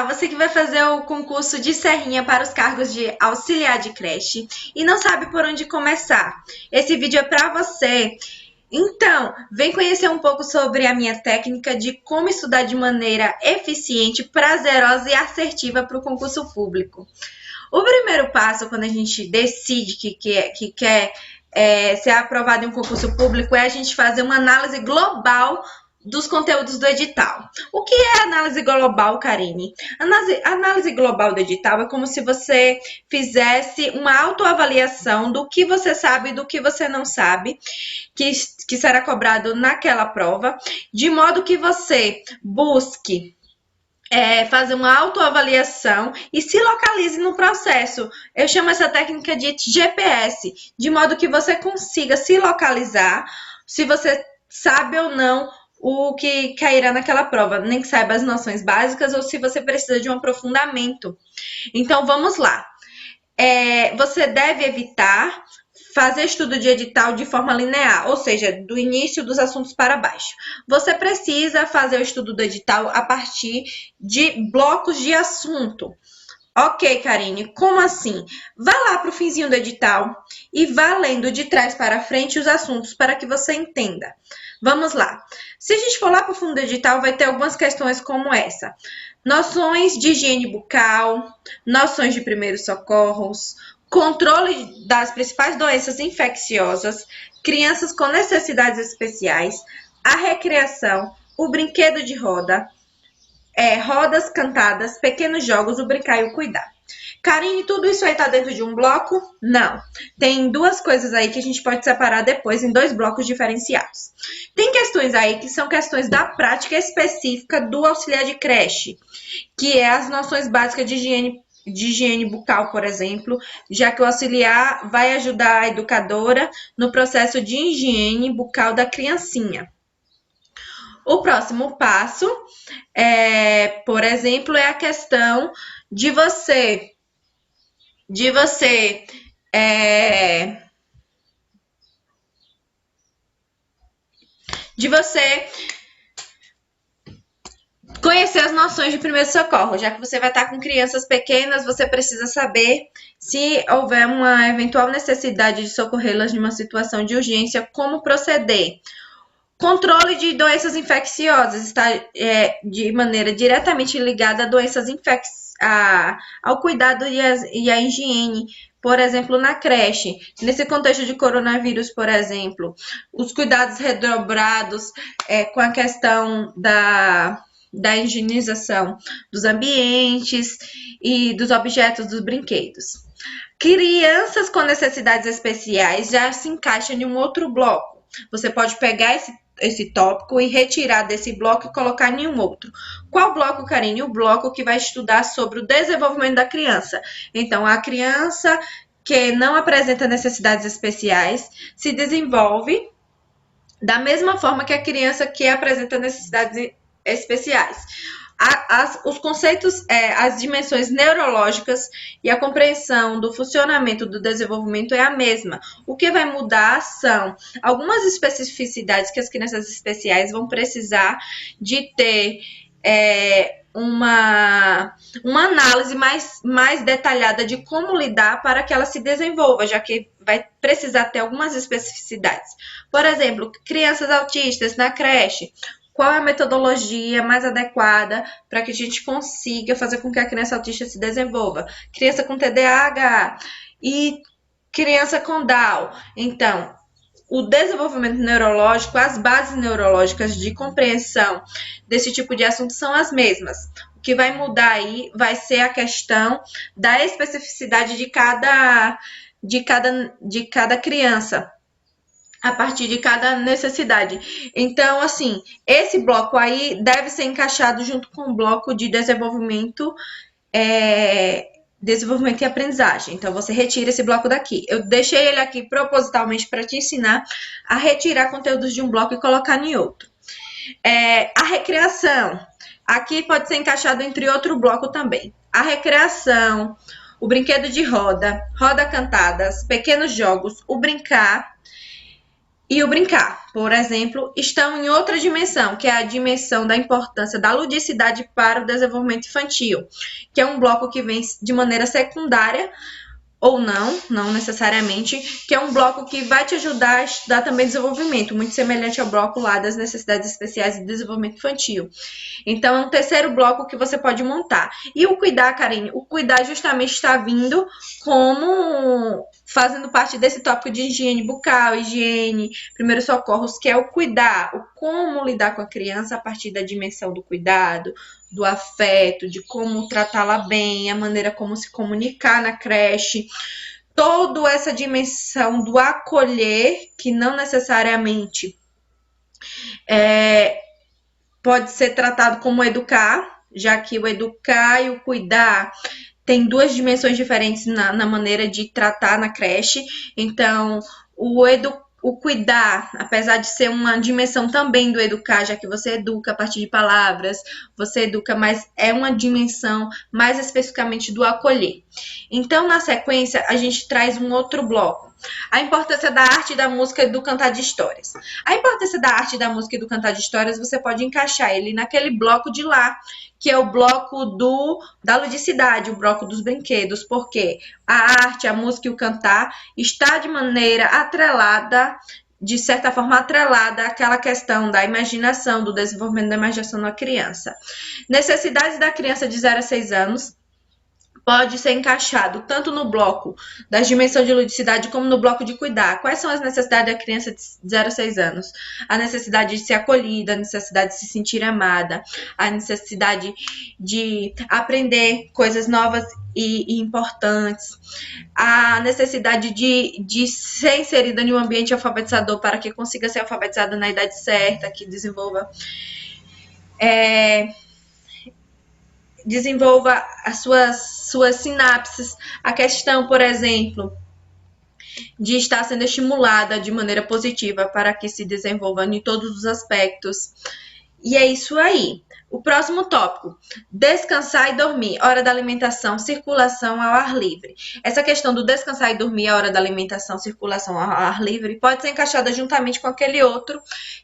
você que vai fazer o concurso de Serrinha para os cargos de auxiliar de creche e não sabe por onde começar. Esse vídeo é para você. Então, vem conhecer um pouco sobre a minha técnica de como estudar de maneira eficiente, prazerosa e assertiva para o concurso público. O primeiro passo, quando a gente decide que quer ser aprovado em um concurso público, é a gente fazer uma análise global dos conteúdos do edital. O que é análise global, Karine? Análise global do edital é como se você fizesse uma autoavaliação do que você sabe e do que você não sabe, que será cobrado naquela prova, de modo que você busque fazer uma autoavaliação e se localize no processo. Eu chamo essa técnica de GPS, de modo que você consiga se localizar, se você sabe ou não o que cairá naquela prova, nem que saiba as noções básicas ou se você precisa de um aprofundamento. Então, vamos lá. Você deve evitar fazer estudo de edital de forma linear, ou seja, do início dos assuntos para baixo. Você precisa fazer o estudo do edital a partir de blocos de assunto. Ok, Karine, como assim? Vá lá para o finzinho do edital e vá lendo de trás para frente os assuntos para que você entenda. Vamos lá. Se a gente for lá para o fundo do edital, vai ter algumas questões como essa. Noções de higiene bucal, noções de primeiros socorros, controle das principais doenças infecciosas, crianças com necessidades especiais, a recreação, o brinquedo de roda, rodas cantadas, pequenos jogos, o brincar e o cuidar. Karine, tudo isso aí tá dentro de um bloco? Não. Tem duas coisas aí que a gente pode separar depois em dois blocos diferenciados. Tem questões aí que são questões da prática específica do auxiliar de creche, que é as noções básicas de higiene bucal, por exemplo, já que o auxiliar vai ajudar a educadora no processo de higiene bucal da criancinha. O próximo passo, por exemplo, é a questão de você conhecer as noções de primeiro socorro. Já que você vai estar com crianças pequenas, você precisa saber se houver uma eventual necessidade de socorrê-las em uma situação de urgência, como proceder. Controle de doenças infecciosas está de maneira diretamente ligada a doenças ao cuidado e à higiene, por exemplo, na creche. Nesse contexto de coronavírus, por exemplo, os cuidados redobrados com a questão da higienização dos ambientes e dos objetos dos brinquedos. Crianças com necessidades especiais já se encaixam em um outro bloco. Você pode pegar esse tópico e retirar desse bloco e colocar em um outro. Qual bloco, Karine? O bloco que vai estudar sobre o desenvolvimento da criança. Então, a criança que não apresenta necessidades especiais se desenvolve da mesma forma que a criança que apresenta necessidades especiais. Os conceitos, as dimensões neurológicas e a compreensão do funcionamento do desenvolvimento é a mesma. O que vai mudar são algumas especificidades que as crianças especiais vão precisar de ter uma análise mais detalhada de como lidar para que ela se desenvolva, já que vai precisar ter algumas especificidades. Por exemplo, crianças autistas na creche. Qual é a metodologia mais adequada para que a gente consiga fazer com que a criança autista se desenvolva? Criança com TDAH e criança com Down. Então, o desenvolvimento neurológico, as bases neurológicas de compreensão desse tipo de assunto são as mesmas. O que vai mudar aí vai ser a questão da especificidade de cada criança, a partir de cada necessidade. Então, assim, esse bloco aí deve ser encaixado junto com o bloco de desenvolvimento e aprendizagem. Então, você retira esse bloco daqui. Eu deixei ele aqui propositalmente para te ensinar a retirar conteúdos de um bloco e colocar em outro. A recreação. Aqui pode ser encaixado entre outro bloco também. A recreação, o brinquedo de roda, roda cantadas, pequenos jogos, o brincar e o brincar, por exemplo, estão em outra dimensão, que é a dimensão da importância da ludicidade para o desenvolvimento infantil, que é um bloco que vem de maneira secundária ou não necessariamente, que é um bloco que vai te ajudar a estudar também desenvolvimento, muito semelhante ao bloco lá das necessidades especiais de desenvolvimento infantil. Então, é um terceiro bloco que você pode montar. E o cuidar, Karine, o cuidar justamente está vindo como fazendo parte desse tópico de higiene bucal, higiene, primeiros socorros, que é o cuidar, o como lidar com a criança a partir da dimensão do cuidado, do afeto, de como tratá-la bem, a maneira como se comunicar na creche, toda essa dimensão do acolher, que não necessariamente pode ser tratado como educar, já que o educar e o cuidar tem duas dimensões diferentes na maneira de tratar na creche. Então, o cuidar, apesar de ser uma dimensão também do educar, já que você educa a partir de palavras, você educa, mas é uma dimensão mais especificamente do acolher. Então, na sequência, a gente traz um outro bloco. A importância da arte, da música e do cantar de histórias. A importância da arte, da música e do cantar de histórias, você pode encaixar ele naquele bloco de lá, que é o bloco da ludicidade, o bloco dos brinquedos, porque a arte, a música e o cantar está de maneira atrelada, de certa forma atrelada àquela questão da imaginação, do desenvolvimento da imaginação na criança. Necessidades da criança de 0 a 6 anos pode ser encaixado tanto no bloco das dimensões de ludicidade como no bloco de cuidar. Quais são as necessidades da criança de 0 a 6 anos? A necessidade de ser acolhida, a necessidade de se sentir amada, a necessidade de aprender coisas novas e importantes, a necessidade de ser inserida em um ambiente alfabetizador para que consiga ser alfabetizada na idade certa, que desenvolva as suas sinapses, a questão, por exemplo, de estar sendo estimulada de maneira positiva para que se desenvolva em todos os aspectos. E é isso aí. O próximo tópico, descansar e dormir, hora da alimentação, circulação ao ar livre. Essa questão do descansar e dormir, a hora da alimentação, circulação ao ar livre, pode ser encaixada juntamente com aquele outro,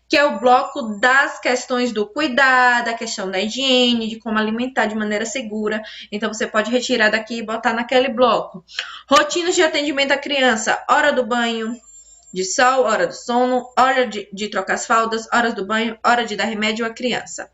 que é o bloco das questões do cuidado, a questão da higiene, de como alimentar de maneira segura. Então, você pode retirar daqui e botar naquele bloco. Rotinas de atendimento à criança, hora do banho de sol, hora do sono, hora de trocar as fraldas, horas do banho, hora de dar remédio à criança.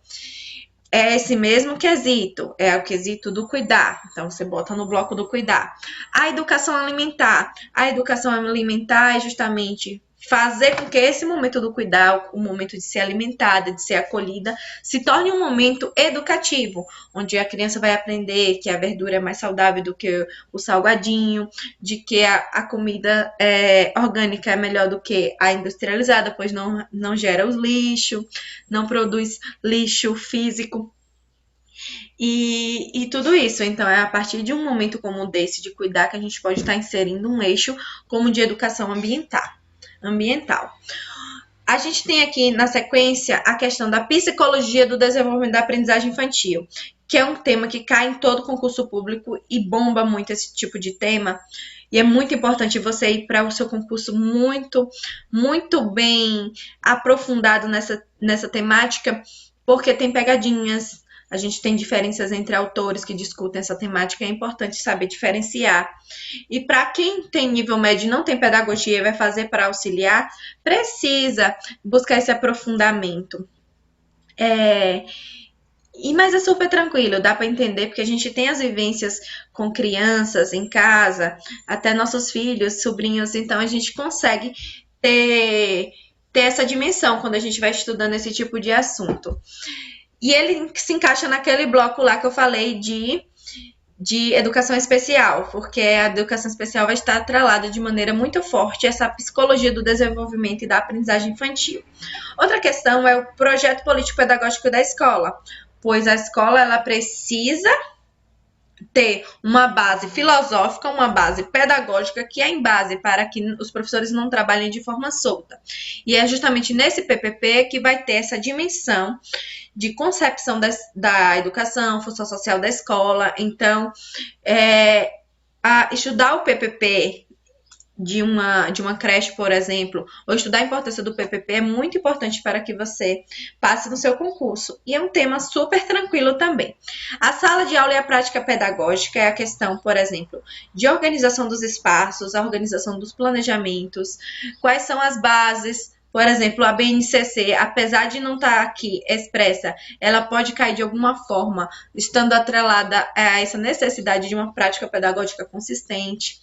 É esse mesmo quesito, é o quesito do cuidar. Então, você bota no bloco do cuidar. A educação alimentar. A educação alimentar é justamente fazer com que esse momento do cuidar, o momento de ser alimentada, de ser acolhida, se torne um momento educativo, onde a criança vai aprender que a verdura é mais saudável do que o salgadinho, de que a comida orgânica é melhor do que a industrializada, pois não gera os lixo, não produz lixo físico. E tudo isso, então, é a partir de um momento como desse de cuidar que a gente pode estar inserindo um eixo como de educação ambiental. A gente tem aqui na sequência a questão da psicologia do desenvolvimento da aprendizagem infantil, que é um tema que cai em todo concurso público e bomba muito esse tipo de tema. E é muito importante você ir para o seu concurso muito, muito bem aprofundado nessa temática, porque tem pegadinhas. A gente tem diferenças entre autores que discutem essa temática, é importante saber diferenciar. E para quem tem nível médio e não tem pedagogia e vai fazer para auxiliar, precisa buscar esse aprofundamento. Mas é super tranquilo, dá para entender, porque a gente tem as vivências com crianças em casa, até nossos filhos, sobrinhos, então a gente consegue ter essa dimensão quando a gente vai estudando esse tipo de assunto. E ele se encaixa naquele bloco lá que eu falei de educação especial, porque a educação especial vai estar atrelada de maneira muito forte a essa psicologia do desenvolvimento e da aprendizagem infantil. Outra questão é o projeto político-pedagógico da escola, pois a escola ela precisa ter uma base filosófica, uma base pedagógica, que é em base para que os professores não trabalhem de forma solta. E é justamente nesse PPP que vai ter essa dimensão de concepção da educação, função social da escola. Então, estudar o PPP de uma creche, por exemplo, ou estudar a importância do PPP é muito importante para que você passe no seu concurso. E é um tema super tranquilo também. A sala de aula e a prática pedagógica é a questão, por exemplo, de organização dos espaços, a organização dos planejamentos, quais são as bases. Por exemplo, a BNCC, apesar de não estar aqui expressa, ela pode cair de alguma forma, estando atrelada a essa necessidade de uma prática pedagógica consistente.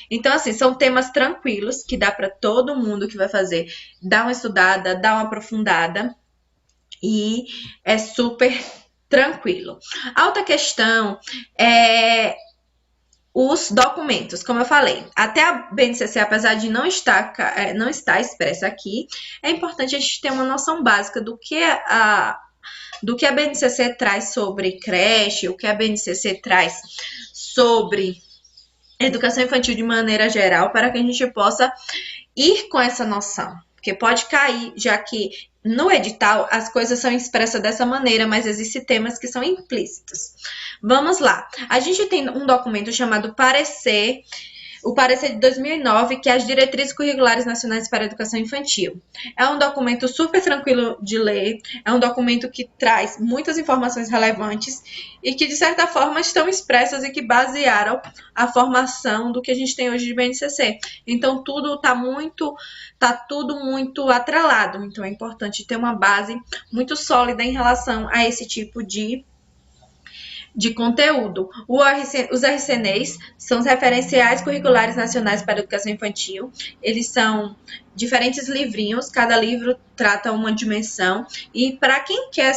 Então, assim, são temas tranquilos que dá para todo mundo que vai fazer dar uma estudada, dar uma aprofundada e é super tranquilo. A outra questão é os documentos, como eu falei, até a BNCC, apesar de não estar expressa aqui, é importante a gente ter uma noção básica do que a BNCC traz sobre creche, o que a BNCC traz sobre educação infantil de maneira geral, para que a gente possa ir com essa noção. Porque pode cair, já que no edital as coisas são expressas dessa maneira, mas existem temas que são implícitos. Vamos lá. A gente tem um documento chamado Parecer, o Parecer de 2009, que é as Diretrizes Curriculares Nacionais para a Educação Infantil. É um documento super tranquilo de ler, é um documento que traz muitas informações relevantes e que, de certa forma, estão expressas e que basearam a formação do que a gente tem hoje de BNCC. Então, tudo tudo muito atrelado. Então, é importante ter uma base muito sólida em relação a esse tipo de conteúdo. Os RCNEs são os Referenciais Curriculares Nacionais para a Educação Infantil. Eles são diferentes livrinhos, cada livro trata uma dimensão. E para quem quer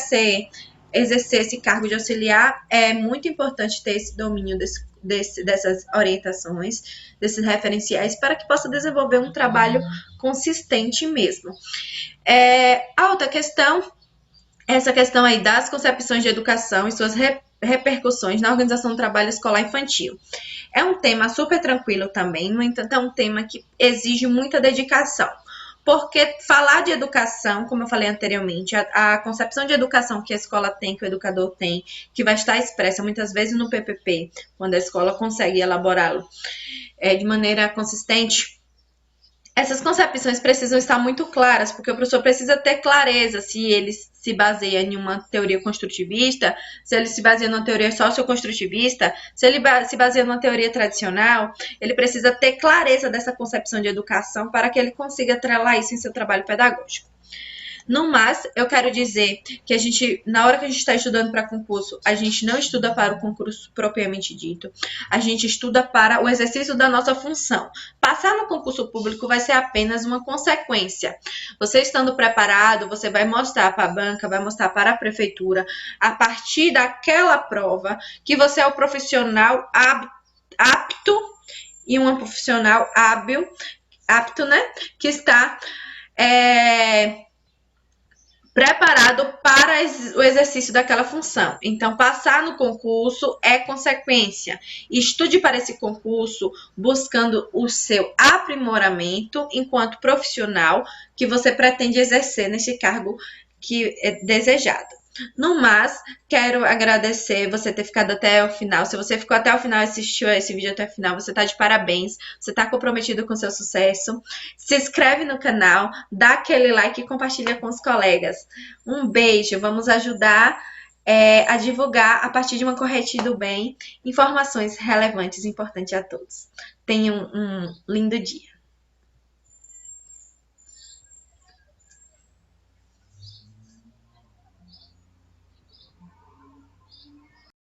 exercer esse cargo de auxiliar, é muito importante ter esse domínio dessas orientações, desses referenciais, para que possa desenvolver um trabalho consistente mesmo. A outra questão, essa questão aí das concepções de educação e suas repercussões na organização do trabalho escolar infantil. É um tema super tranquilo também, no entanto, é um tema que exige muita dedicação. Porque falar de educação, como eu falei anteriormente, a concepção de educação que a escola tem, que o educador tem, que vai estar expressa muitas vezes no PPP, quando a escola consegue elaborá-lo de maneira consistente, essas concepções precisam estar muito claras, porque o professor precisa ter clareza se ele se baseia em uma teoria construtivista, se ele se baseia numa teoria socioconstrutivista, se ele se baseia numa teoria tradicional. Ele precisa ter clareza dessa concepção de educação para que ele consiga atrelar isso em seu trabalho pedagógico. No mais, eu quero dizer que na hora que a gente está estudando para concurso, a gente não estuda para o concurso propriamente dito. A gente estuda para o exercício da nossa função. Passar no concurso público vai ser apenas uma consequência. Você estando preparado, você vai mostrar para a banca, vai mostrar para a prefeitura, a partir daquela prova, que você é o profissional apto e uma profissional hábil, apto, né? Que está preparado para o exercício daquela função. Então, passar no concurso é consequência. Estude para esse concurso buscando o seu aprimoramento enquanto profissional que você pretende exercer nesse cargo que é desejado. No mais, quero agradecer você ter ficado até o final. Se você ficou até o final e assistiu esse vídeo até o final, você está de parabéns. Você está comprometido com seu sucesso. Se inscreve no canal, dá aquele like e compartilha com os colegas. Um beijo. Vamos ajudar a divulgar, a partir de uma corrente do bem, informações relevantes e importantes a todos. Tenham um lindo dia.